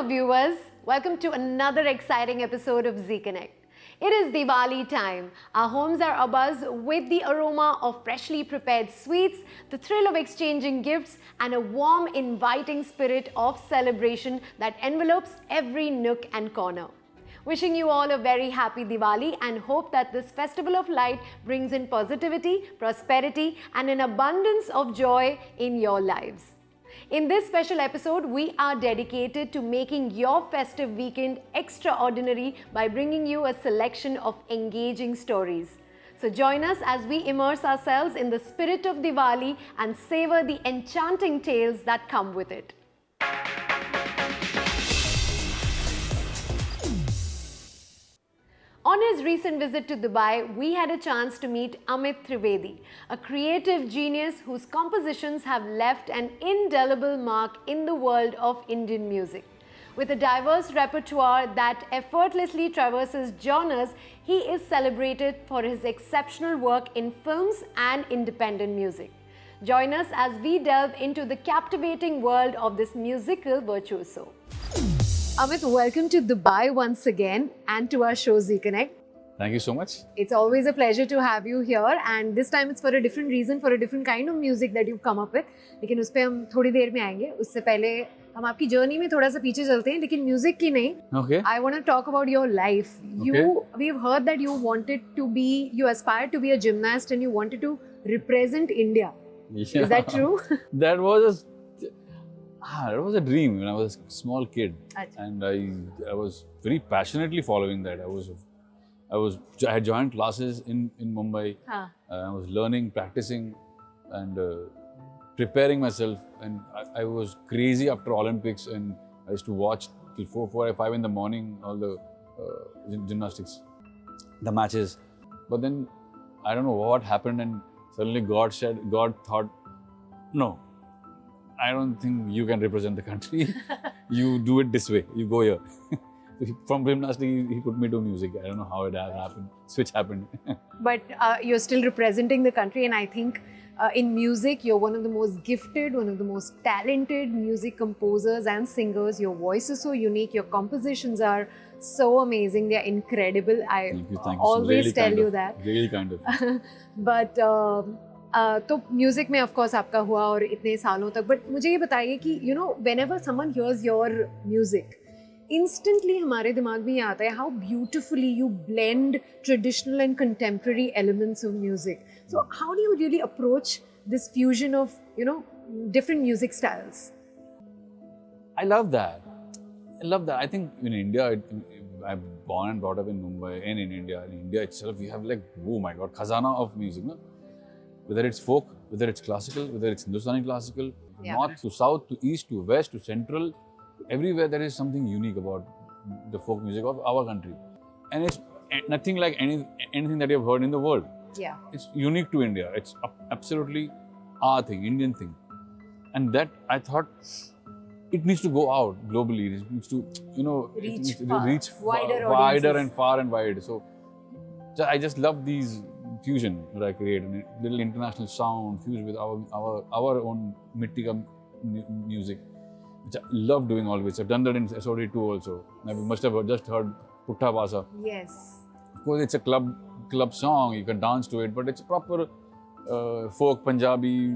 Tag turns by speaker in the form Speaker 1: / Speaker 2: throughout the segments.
Speaker 1: Hello viewers, welcome to another exciting episode of Zee Connect. It is Diwali time. Our homes are abuzz with the aroma of freshly prepared sweets, the thrill of exchanging gifts, and a warm, inviting spirit of celebration that envelopes every nook and corner. Wishing you all a very happy Diwali and hope that this festival of light brings in positivity, prosperity, and an abundance of joy in your lives. In this special episode, we are dedicated to making your festive weekend extraordinary by bringing you a selection of engaging stories. So join us as we immerse ourselves in the spirit of Diwali and savor the enchanting tales that come with it. On his recent visit to Dubai, we had a chance to meet Amit Trivedi, a creative genius whose compositions have left an indelible mark in the world of Indian music. With a diverse repertoire that effortlessly traverses genres, he is celebrated for his exceptional work in films and independent music. Join us as we delve into the captivating world of this musical virtuoso. Amit, welcome to Dubai once again and to our show Zee Connect.
Speaker 2: Thank you so much.
Speaker 1: It's always a pleasure to have you here and this time it's for a different reason, for a different kind of music that you've come up with. लेकिन उस पे हम थोड़ी देर में आएंगे. उससे पहले हम आपकी जर्नी में थोड़ा सा पीछे चलते हैं, लेकिन म्यूजिक की नहीं.
Speaker 2: Okay.
Speaker 1: I want to talk about your life. We've heard that you aspired to be a gymnast and you wanted to represent India.
Speaker 2: Yeah.
Speaker 1: Is that true?
Speaker 2: That was a dream when I was a small kid, and I was very passionately following that. I had joined classes in Mumbai. I was learning, practicing, and preparing myself. And I was crazy after Olympics, and I used to watch till 4 or 5 in the morning all the gymnastics, the matches. But then I don't know what happened, and suddenly God thought, no, I don't think you can represent the country. You do it this way. You go here. From gymnastics, he put me to music. I don't know how it happened. Switch happened.
Speaker 1: But you're still representing the country, and I think in music, you're one of the most gifted, one of the most talented music composers and singers. Your voice is so unique. Your compositions are so amazing. They're incredible.
Speaker 2: Thank you.
Speaker 1: Always
Speaker 2: really
Speaker 1: tell you that.
Speaker 2: Really kind of.
Speaker 1: But तो music में of course आपका हुआ और इतने सालों तक. But मुझे ये बताइए कि whenever someone hears your music, instantly हमारे दिमाग में ये आता है how beautifully you blend traditional and contemporary elements of music. So how do you really approach this fusion of different music styles?
Speaker 2: I love that. I think in India, I'm born and brought up in Mumbai and in India. In India itself, we have like, oh my God, khazana of music. No? Whether it's folk, whether it's classical, whether it's Hindustani classical, north to south, to east to west to central, everywhere there is something unique about the folk music of our country. And it's nothing like anything that you've heard in the world.
Speaker 1: Yeah.
Speaker 2: It's unique to India. It's absolutely our thing, Indian thing. And that I thought it needs to go out globally. It needs to, reach wider and far and wide. So I just love these fusion that I create, a little international sound fused with our own Mittika music, which I love doing always. I've done that in SOD2 also. You must have just heard Putta Basa.
Speaker 1: Yes.
Speaker 2: Of course, it's a club song. You can dance to it, but it's proper folk Punjabi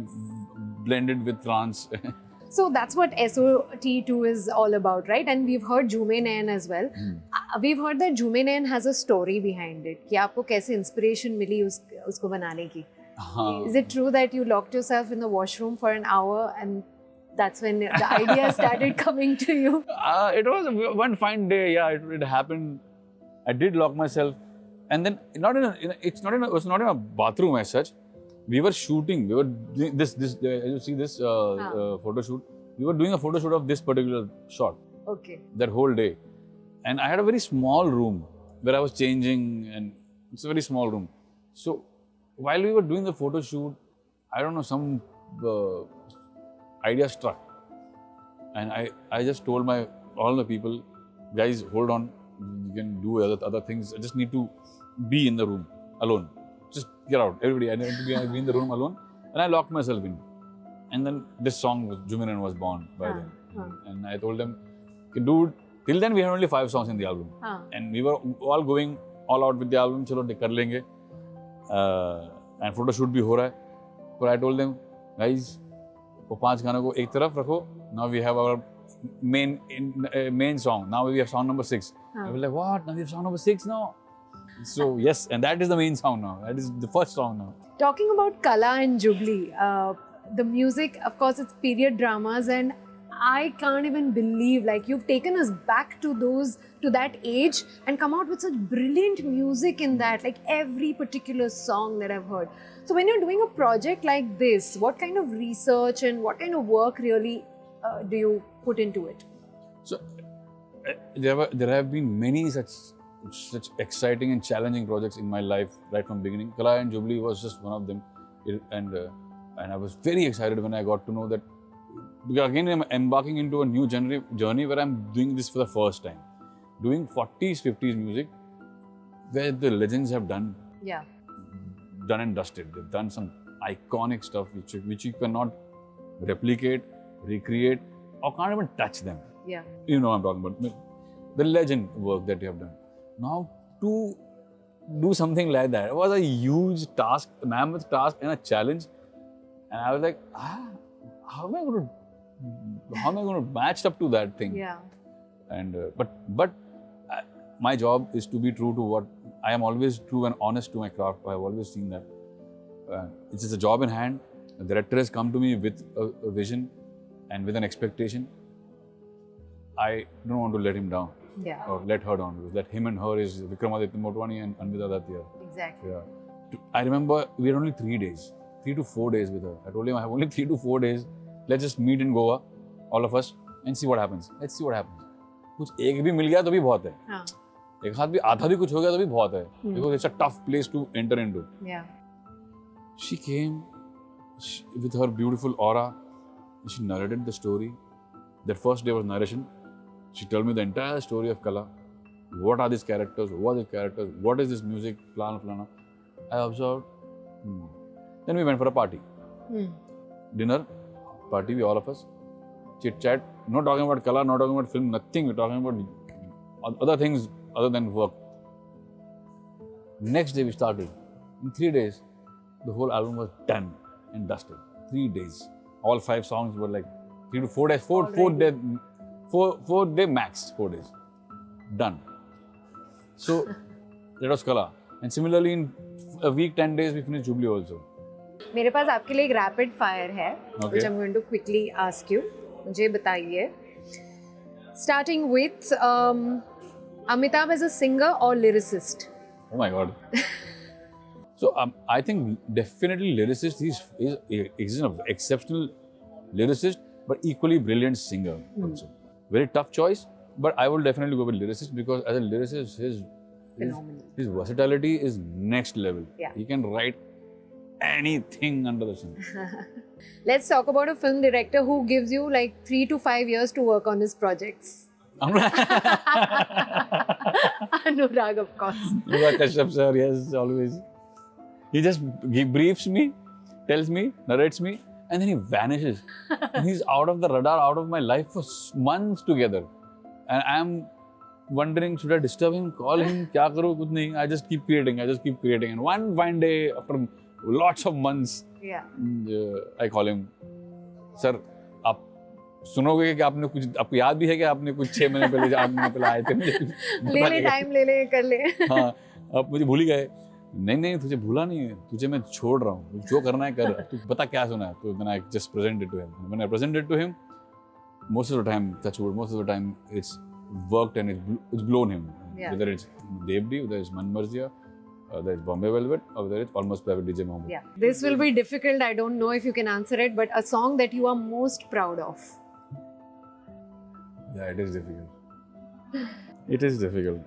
Speaker 2: blended with trance.
Speaker 1: So that's what SOT2 is all about, right? And we've heard Jhume Nayan as well. We've heard that Jhume Nayan has a story behind it. कि आपको कैसे inspiration मिली उसको बनाने की? Is it true that you locked yourself in the washroom for an hour and that's when the idea started coming to you?
Speaker 2: It was one fine day. Yeah, it happened. I did lock myself, and then it was not in a bathroom as such. We were shooting. We were doing this. You see this photo shoot. We were doing a photo shoot of this particular shot.
Speaker 1: Okay.
Speaker 2: That whole day, and I had a very small room where I was changing, and it's a very small room. So while we were doing the photo shoot, I don't know, some idea struck, and I just told all the people, guys, hold on, you can do other things. I just need to be in the room alone. Just get out, everybody. I need to be in the room alone, and I locked myself in. And then this song, Jhume Nayan, was born by then. And I told them, dude, till then we had only 5 songs in the album. And we were all going all out with the album. चलो कर लेंगे. And photo shoot भी हो रहा है. But I told them, guys, वो 5 गानों को एक तरफ रखो. Now we have our main song. Now we have song number 6. I was like, what? Now we have song number 6 now? So yes, and that is the main song now. That is the first song now.
Speaker 1: Talking about Kala and Jubilee, the music, of course, it's period dramas, and I can't even believe, like, you've taken us back to that age and come out with such brilliant music in that, like every particular song that I've heard. So when you're doing a project like this, what kind of research and what kind of work really do you put into it?
Speaker 2: So there have been many such exciting and challenging projects in my life right from beginning. Kala and Jubilee was just one of them, and I was very excited when I got to know that. Because again, I'm embarking into a new journey where I'm doing this for the first time. Doing 40s, 50s music where the legends have done and dusted. They've done some iconic stuff which you cannot replicate, recreate, or can't even touch them.
Speaker 1: Yeah.
Speaker 2: You know what I'm talking about. The legend work that you have done. Now, to do something like that was a huge task, a mammoth task and a challenge. And I was like, how am I going to match up to that thing?
Speaker 1: Yeah.
Speaker 2: And but my job is to be true to what I am, always true and honest to my craft. I have always seen that it's just a job in hand. The director has come to me with a vision and with an expectation. I don't want to let him down.
Speaker 1: Yeah.
Speaker 2: Or let her down, because that him and her is Vikramaditya Motwani and Anvita Datyar.
Speaker 1: Exactly.
Speaker 2: Yeah. I remember we had only 3 days. 3 to 4 days with her. I told him I have only 3 to 4 days. Let's just meet in Goa, all of us, and see what happens. Let's see what happens. कुछ एक भी मिल गया तो भी बहुत है. हाँ. एक हाथ भी आधा भी कुछ हो गया तो भी बहुत है. Because it's a tough place to enter into.
Speaker 1: Yeah.
Speaker 2: She came with her beautiful aura. She narrated the story. That first day was narration. She told me the entire story of Kala. What are these characters? Who are the characters? What is this music? Plana. I observed. Then we went for a party. Dinner, party, all of us. Chit chat. Not talking about Kala, not talking about film, nothing. We're talking about other things other than work. Next day we started. In 3 days, the whole album was done and dusted. 3 days. All 5 songs were like 3 to 4 days. 4 day max. 4 days. Done. So that was Kala. And similarly, in a week, 10 days, we finished Jubilee also.
Speaker 1: मेरे पास आपके लिए एक rapid fire है, which I'm going to quickly ask you. मुझे बताइए. Starting with Amitabh as a singer or lyricist?
Speaker 2: Oh my God. So I think definitely lyricist. He's an exceptional lyricist, but equally brilliant singer also. Very tough choice, but I will definitely go with lyricist, because as a lyricist, his versatility is next level.
Speaker 1: Yeah.
Speaker 2: He can write anything under the sun.
Speaker 1: Let's talk about a film director who gives you like 3 to 5 years to work on his projects. Anurag, of course.
Speaker 2: Anurag Kashyap sir, yes, always. He briefs me, tells me, narrates me, and then he vanishes. And he's out of the radar, out of my life for months together. And I'm wondering, should I disturb him, call him, kya karu, kuch nahi. I just keep creating. And one fine day, after lots of months, I call him, sir, आप सुनोगे कि आपने कुछ, आपको याद भी है कि आपने कुछ 6 महीने पहले 8 महीने पहले आए थे,
Speaker 1: ले टाइम ले कर ले.
Speaker 2: हाँ, आप मुझे भूल ही गए. नहीं, तुझे भूला नहीं है, तुझे मैं छोड़ रहा हूँ, जो करना है कर, तू बता क्या सुना है. तो then I just presented to him. When I presented to him, most of the time it's worked and it's blown him.
Speaker 1: Yeah.
Speaker 2: Whether it's Devdi, whether it's Man Marzia, whether it's Bombay Velvet, or whether it's Almost Private DJ Mohammed.
Speaker 1: Yeah. This will be difficult. I don't know if you can answer it, but a song that you are most proud of.
Speaker 2: Yeah, it is difficult.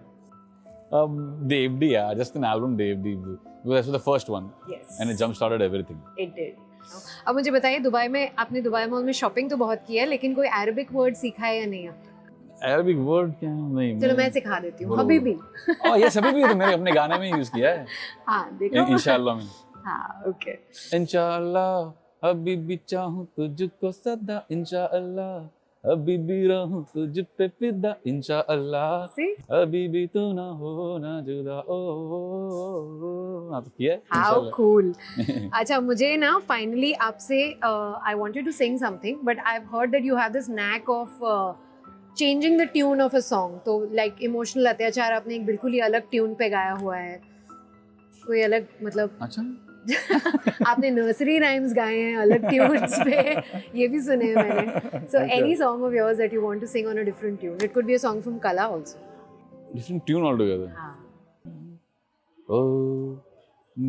Speaker 2: Devdi, just an album Devdi. That was the first one.
Speaker 1: Yes.
Speaker 2: And it jump-started everything.
Speaker 1: It did. अब मुझे बताइए, आपने Dubai mall में shopping तो बहुत की है, लेकिन कोई अरबिक वर्ड सीखा है या नहीं अब तक?
Speaker 2: अरबिक वर्ड क्या नहीं?
Speaker 1: चलो मैं सिखा देती हूँ. हबीबी.
Speaker 2: ये हबीबी तो मैंने अपने गाने में यूज किया है.
Speaker 1: हाँ, देखो.
Speaker 2: इंशाल्लाह में.
Speaker 1: हाँ, okay.
Speaker 2: इंशाल्लाह हबीबी चाहूँ तुझको सदा, इंशाल्लाह अभी भी रहूं तुझ पे फिदा इंशाअल्लाह,
Speaker 1: See?
Speaker 2: अभी भी तू ना हो ना जुदा ओ। आप किया है?
Speaker 1: How
Speaker 2: इंशाअल्लाह।
Speaker 1: cool. अच्छा, मुझे ना finally आपसे I wanted to sing something, but I've heard that you have this knack of changing the tune of a song. तो like emotional अत्याचार आपने एक बिल्कुल ही अलग ट्यून पे गाया हुआ है, कोई अलग मतलब
Speaker 2: अच्छा
Speaker 1: आपने नर्सरी राइम्स गाए हैं अलग ट्यून्स पे, ये भी सुने हैं मैंने. So any song of yours that you want to sing on a different tune. It could be a song from Kala also.
Speaker 2: different tune altogether.
Speaker 1: हाँ.
Speaker 2: ओ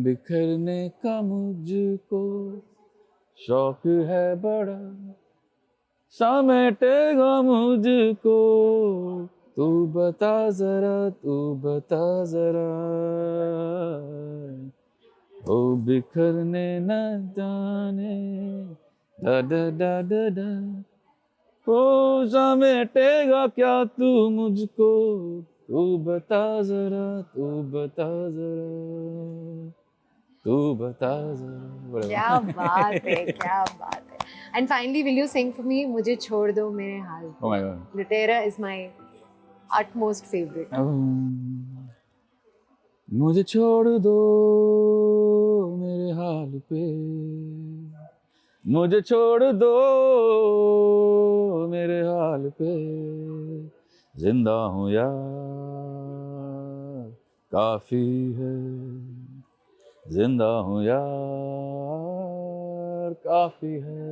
Speaker 2: बिखरने का मुझको शौक है बड़ा, समेटेगा मुझको तू बता जरा, तू बता जरा, ओ बिखरने न जाने दा दा दा दा दा, ओ समेटेगा क्या तू मुझको, तू बता जरा, तू बता जरा, तू बता जरा.
Speaker 1: क्या बात है, क्या बात है. And finally, will you sing for me मुझे छोड़ दो मेरे हाल पे?
Speaker 2: Oh my God.
Speaker 1: Lutera is my utmost favorite.
Speaker 2: मुझे छोड़ दो मेरे हाल पे, मुझे छोड़ दो मेरे हाल पे, जिंदा हूँ यार काफी है, जिंदा हूँ यार काफी है.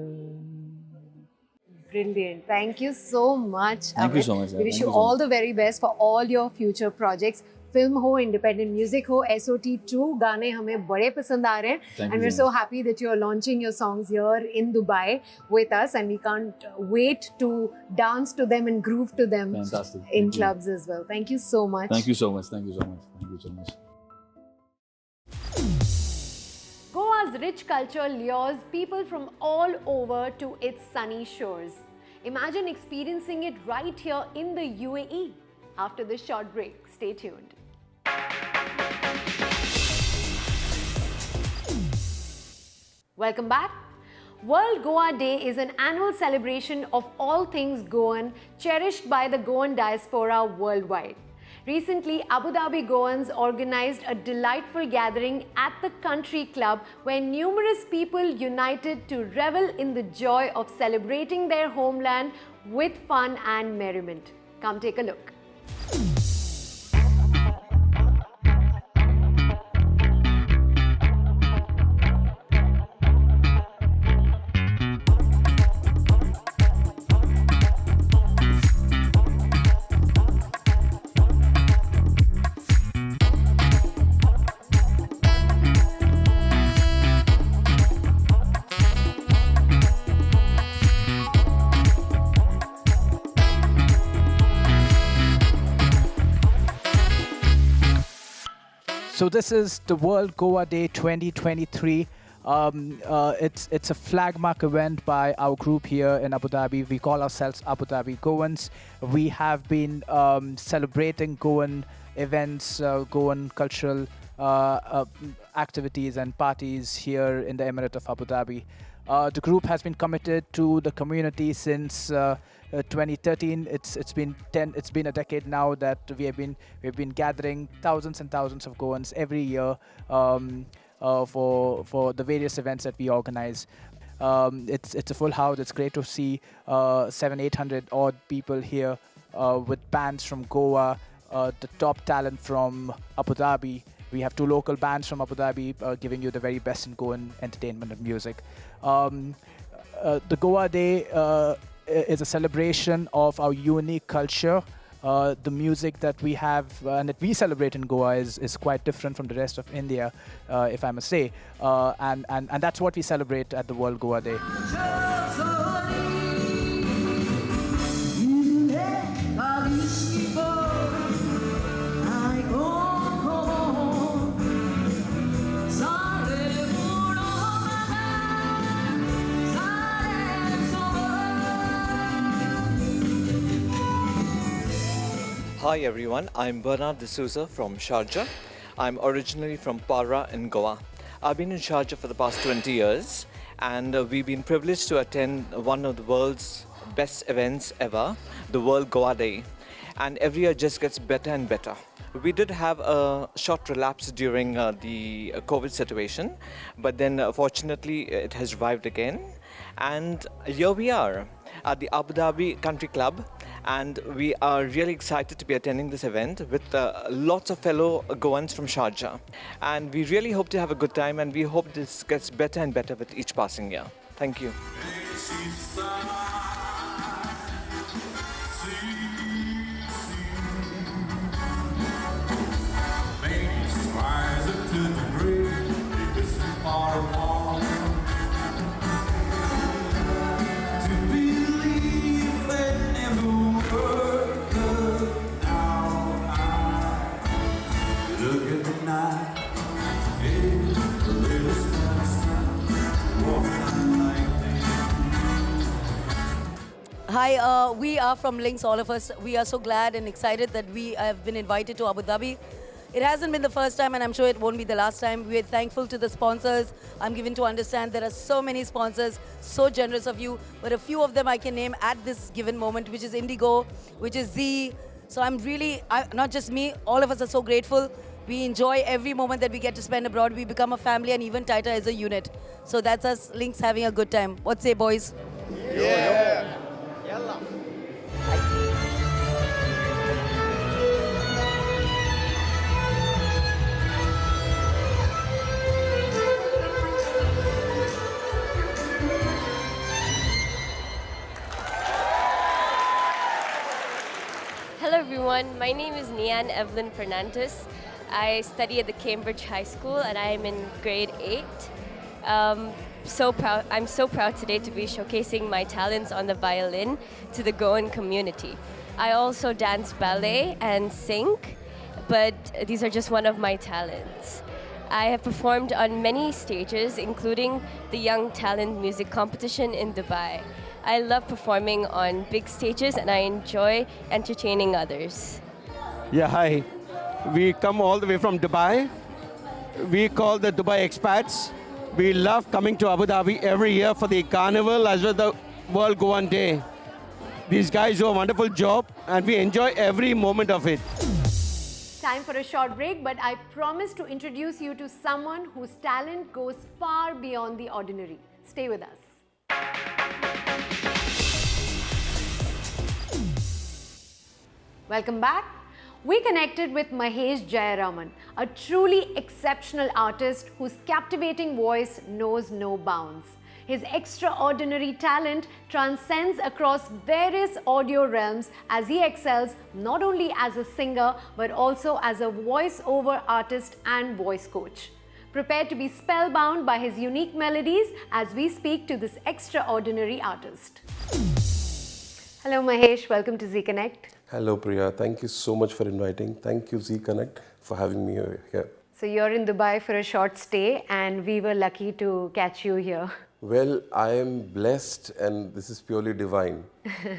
Speaker 1: Brilliant. Thank you so much.
Speaker 2: Thank you
Speaker 1: Amit.
Speaker 2: so much.
Speaker 1: We wish you all the very best for all your future projects. Film हो, independent music हो, SOT2 गाने हमें बड़े पसंद आ रहे हैं. And we're so happy that you're launching your songs here in Dubai with us, and we can't wait to dance to them and groove to them.
Speaker 2: Fantastic.
Speaker 1: In clubs as well. Thank you so much.
Speaker 2: Thank you so much. Thank you so much. Thank you so much.
Speaker 1: Goa's rich culture lures people from all over to its sunny shores. Imagine experiencing it right here in the UAE. After this short break, stay tuned. Welcome back. World Goa Day is an annual celebration of all things Goan, cherished by the Goan diaspora worldwide. Recently, Abu Dhabi Goans organized a delightful gathering at the country club where numerous people united to revel in the joy of celebrating their homeland with fun and merriment. Come take a look.
Speaker 3: So this is the World Goa Day 2023. It's a flag mark event by our group here in Abu Dhabi. We call ourselves Abu Dhabi Goans. We have been celebrating Goan events, Goan cultural activities and parties here in the Emirate of Abu Dhabi. The group has been committed to the community since 2013. It's been a decade now that we've been gathering thousands and thousands of Goans every year for the various events that we organize. It's a full house. It's great to see 700-800 odd people here with bands from Goa, the top talent from Abu Dhabi. We have 2 local bands from Abu Dhabi giving you the very best in Goan entertainment and music. The Goa Day is a celebration of our unique culture. The music that we have and that we celebrate in Goa is quite different from the rest of India, if I must say. And that's what we celebrate at the World Goa Day.
Speaker 4: Hi everyone, I'm Bernard D'Souza from Sharjah. I'm originally from Para in Goa. I've been in Sharjah for the past 20 years and we've been privileged to attend one of the world's best events ever, the World Goa Day. And every year just gets better and better. We did have a short relapse during the COVID situation, but then fortunately it has revived again. And here we are at the Abu Dhabi Country Club, and we are really excited to be attending this event with lots of fellow Goans from Sharjah. And we really hope to have a good time, and we hope this gets better and better with each passing year. Thank you.
Speaker 5: Hi, we are from Links, all of us. We are so glad and excited that we have been invited to Abu Dhabi. It hasn't been the first time, and I'm sure it won't be the last time. We're thankful to the sponsors. I'm given to understand there are so many sponsors, so generous of you, but a few of them I can name at this given moment, which is Indigo, which is Zee. So I'm really, not just me, all of us are so grateful. We enjoy every moment that we get to spend abroad. We become a family and even tighter as a unit. So that's us, Links, having a good time. What say, boys?
Speaker 6: Yeah.
Speaker 7: Hello everyone, my name is Nian Evelyn Fernandez. I study at the Cambridge High School and I am in grade 8. I'm so proud today to be showcasing my talents on the violin to the Goan community. I also dance ballet and sing, but these are just one of my talents. I have performed on many stages, including the Young Talent Music Competition in Dubai. I love performing on big stages and I enjoy entertaining others.
Speaker 6: Yeah, hi. We come all the way from Dubai. We call the Dubai expats. We love coming to Abu Dhabi every year for the carnival as well as the World Goan Day. These guys do a wonderful job and we enjoy every moment of it.
Speaker 1: Time for a short break, but I promise to introduce you to someone whose talent goes far beyond the ordinary. Stay with us. Welcome back. We connected with Mahesh Jayaraman, a truly exceptional artist whose captivating voice knows no bounds. His extraordinary talent transcends across various audio realms as he excels not only as a singer but also as a voice-over artist and voice coach. Prepare to be spellbound by his unique melodies as we speak to this extraordinary artist. Hello Mahesh, welcome to Zee Connect.
Speaker 8: Hello Priya, thank you so much for inviting. Thank you Zee Connect for having me here.
Speaker 1: So you're in Dubai for a short stay and we were lucky to catch you here.
Speaker 8: Well, I am blessed and this is purely divine.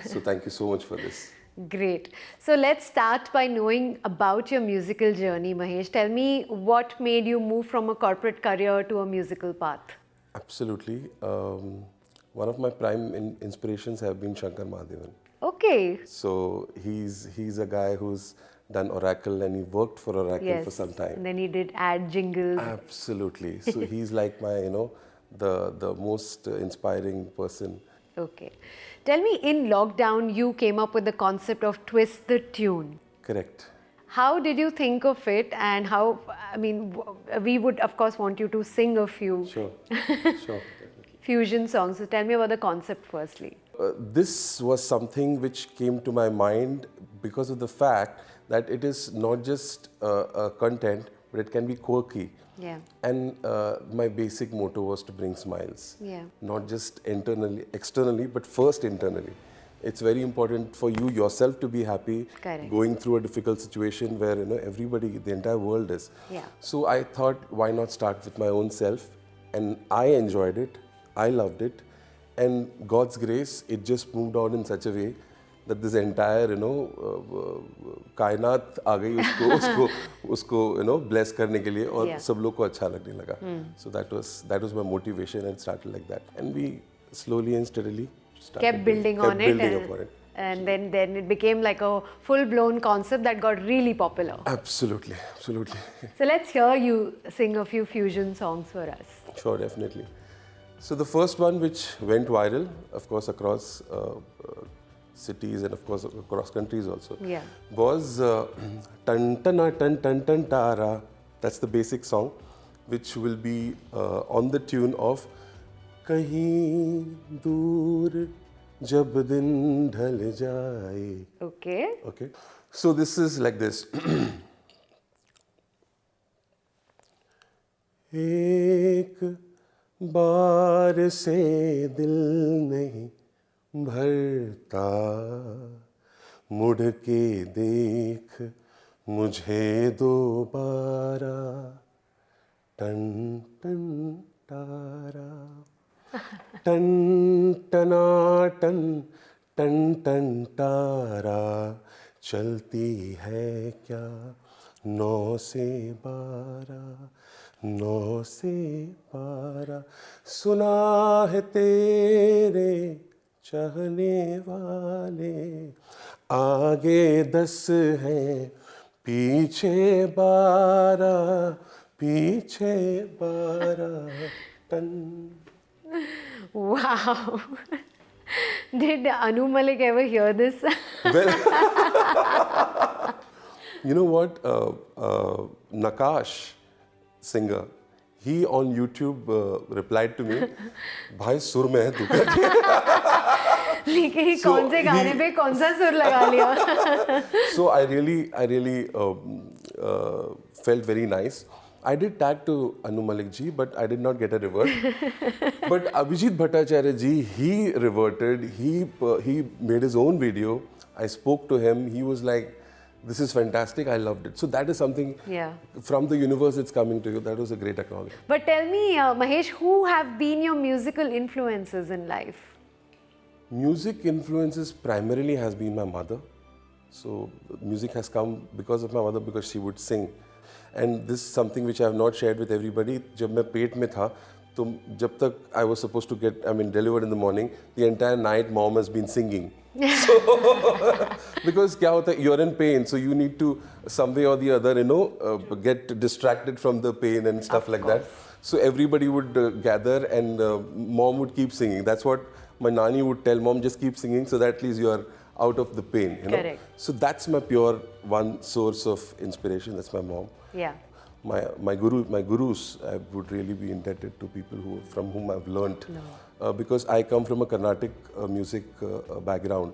Speaker 8: So thank you so much for this.
Speaker 1: Great. So let's start by knowing about your musical journey, Mahesh. Tell me what made you move from a corporate career to a musical path?
Speaker 8: Absolutely. One of my prime inspirations have been Shankar Mahadevan.
Speaker 1: Okay.
Speaker 8: So he's a guy who's done Oracle and he worked for Oracle for some time.
Speaker 1: And then he did ad jingles.
Speaker 8: Absolutely. So he's like my, the most inspiring person.
Speaker 1: Okay. Tell me, in lockdown, you came up with the concept of Twist the Tune.
Speaker 8: Correct.
Speaker 1: How did you think of it and how, we would of course want you to sing a few
Speaker 8: Sure, definitely.
Speaker 1: fusion songs. So tell me about the concept firstly.
Speaker 8: This was something which came to my mind because of the fact that it is not just a content, but it can be quirky.
Speaker 1: Yeah.
Speaker 8: And my basic motto was to bring smiles.
Speaker 1: Yeah.
Speaker 8: Not just externally, but first internally. It's very important for you yourself to be happy.
Speaker 1: Correct.
Speaker 8: Going through a difficult situation where everybody, the entire world is.
Speaker 1: Yeah.
Speaker 8: So I thought, why not start with my own self? And I enjoyed it. I loved it. And God's grace, it just moved on in such a way that this entire, कायनात आ गई उसको bless करने के लिए और सब लोग को अच्छा लगने लगा. So that was my motivation and it started like that. And we slowly and steadily
Speaker 1: kept building on it. And then it became like a full-blown concept that got really popular.
Speaker 8: Absolutely, absolutely.
Speaker 1: So let's hear you sing a few fusion songs for us.
Speaker 8: Sure, definitely. So the first one which went viral, of course, across cities and of course across countries also, was Tan Tana Tan Tan Tan Tara. That's the basic song, which will be on the tune of Kahin Dur Jab Din Dhal Jaye.
Speaker 1: Okay.
Speaker 8: Okay. So this is like this. एक बार से दिल नहीं भरता, मुड़ के देख मुझे दोबारा, टन टन तारा, टन टना टन टन टन तारा, चलती है क्या 9 से 12, 9 से 12, सुना है तेरे चाहने वाले, आगे 10 हैं पीछे 12, पीछे 12, ton.
Speaker 1: Wow. Did Anu Malik ever hear this?
Speaker 8: Well, you know what? Nakash, singer, he on YouTube replied to me, भाई सुर में है तू करके.
Speaker 1: लेकिन कौन से गाने पे कौन सा सुर लगा लिया?
Speaker 8: So I really felt very nice. I did tag to Anu Malik ji, but I did not get a revert. But Abhijit Bhattacharya ji, he reverted. He made his own video. I spoke to him. He was like, "This is fantastic. I loved it." So that is something from the universe. It's coming to you. That was a great acknowledgement.
Speaker 1: But tell me, Mahesh, who have been your musical influences in life?
Speaker 8: Music influences primarily has been my mother. So music has come because of my mother, because she would sing. And this is something which I have not shared with everybody. जब मैं पेट में था, तो जब तक I was supposed to get, delivered in the morning, the entire night mom has been singing. So, because क्या होता है, you're in pain, so you need to some way or the other, get distracted from the pain and stuff like that. So everybody would gather and mom would keep singing. That's what my nani would tell mom, just keep singing so that at least you are out of the pain.
Speaker 1: Correct.
Speaker 8: So that's my pure one source of inspiration. That's my mom.
Speaker 1: Yeah.
Speaker 8: My gurus, I would really be indebted to people from whom I've learnt. Because I come from a Carnatic music background.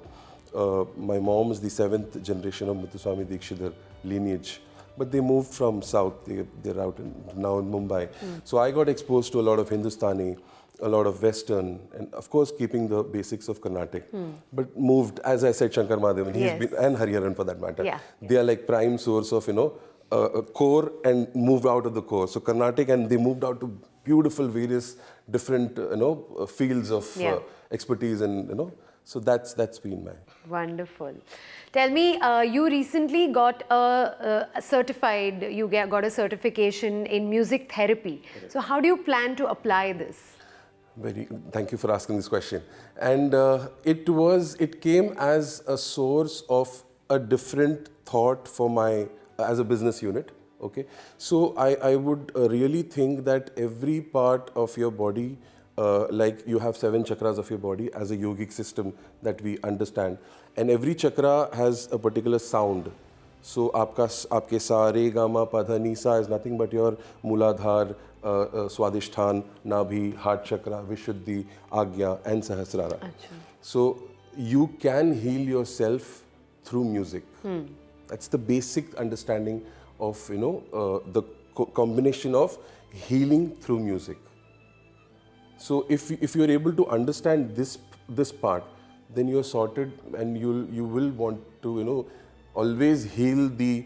Speaker 8: My mom is the 7th generation of Muthuswami Dikshidhar lineage. But they moved from south, they're out now in Mumbai. So I got exposed to a lot of Hindustani, a lot of Western, and of course keeping the basics of Carnatic. But moved, as I said, Shankar Mahadevan, and Hariharan for that matter. Yeah. They are like prime source of, core and moved out of the core. So Carnatic, and they moved out to beautiful various different, fields of expertise, and, so that's been my...
Speaker 1: Wonderful. Tell me, you recently got got a certification in music therapy. Correct. So how do you plan to apply this?
Speaker 8: Thank you for asking this question. And it came as a source of a different thought for as a business unit. Okay, so I would really think that every part of your body, like you have 7 chakras of your body as a yogic system that we understand, and every chakra has a particular sound. So aapke sa, re, ga, ma, pa, dha, ni, sa is nothing but your Muladhar, Swadhishthan, Nabhi, Heart Chakra, Vishuddhi, Agya and Sahasrara. Achha. So you can heal yourself through music. That's the basic understanding of, the combination of healing through music. So if you're able to understand this part, then you're sorted, and you will want to, always heal the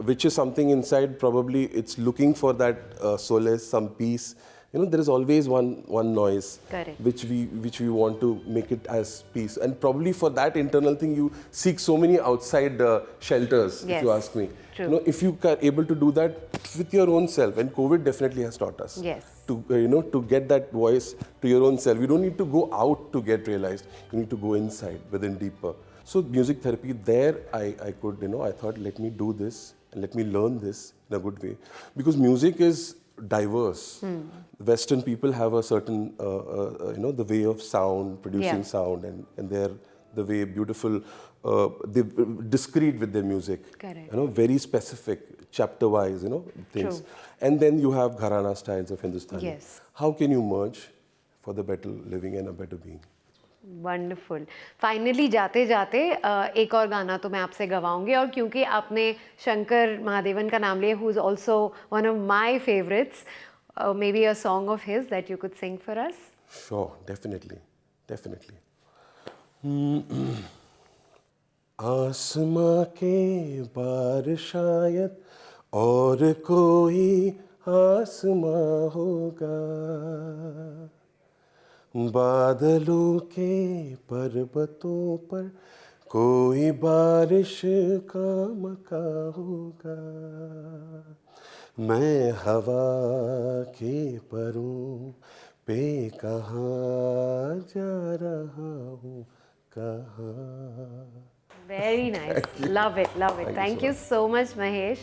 Speaker 8: which is something inside, probably it's looking for that solace, some peace. There is always one noise. Correct. which we want to make it as peace, and probably for that internal thing you seek so many outside shelters. Yes. If you ask me. True. If you are able to do that, with your own self, and COVID definitely has taught us.
Speaker 1: Yes.
Speaker 8: To to get that voice to your own self. You don't need to go out to get realized. You need to go inside, within deeper. So music therapy, there I could, I thought, let me do this and let me learn this in a good way. Because music is diverse. Western people have a certain, the way of sound, producing sound, and they're the way beautiful, they're discreet with their music.
Speaker 1: Correct.
Speaker 8: Very specific, chapter-wise, things.
Speaker 1: True.
Speaker 8: And then you have Gharana styles of Hindustani.
Speaker 1: Yes.
Speaker 8: How can you merge for the better living and a better being?
Speaker 1: Wonderful. Finally जाते जाते एक और गाना तो मैं आपसे गवाऊंगी, और क्योंकि आपने शंकर महादेवन का नाम लिया, who is also one of my favourites, may be a song of his that you could sing for us.
Speaker 8: Sure, definitely. आसमां के बार शायद और कोई आसमां होगा, बादलों के पर्वतों पर कोई बारिश का मका होगा, मैं हवा के परों पे कहाँ जा रहा हूँ, कहाँ.
Speaker 1: Very nice. Love it. Thank you so much, Mahesh.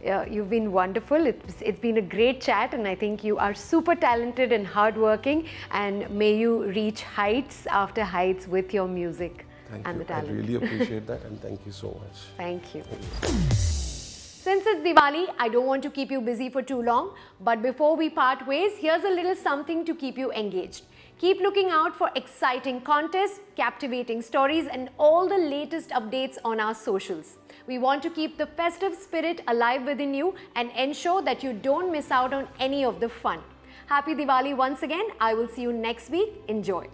Speaker 1: You've been wonderful. It's been a great chat, and I think you are super talented and hardworking, and may you reach heights after heights with your music and the talent.
Speaker 8: I really appreciate that, and thank you so much.
Speaker 1: Thank you. Since it's Diwali, I don't want to keep you busy for too long, but before we part ways, here's a little something to keep you engaged. Keep looking out for exciting contests, captivating stories, and all the latest updates on our socials. We want to keep the festive spirit alive within you and ensure that you don't miss out on any of the fun. Happy Diwali once again. I will see you next week. Enjoy.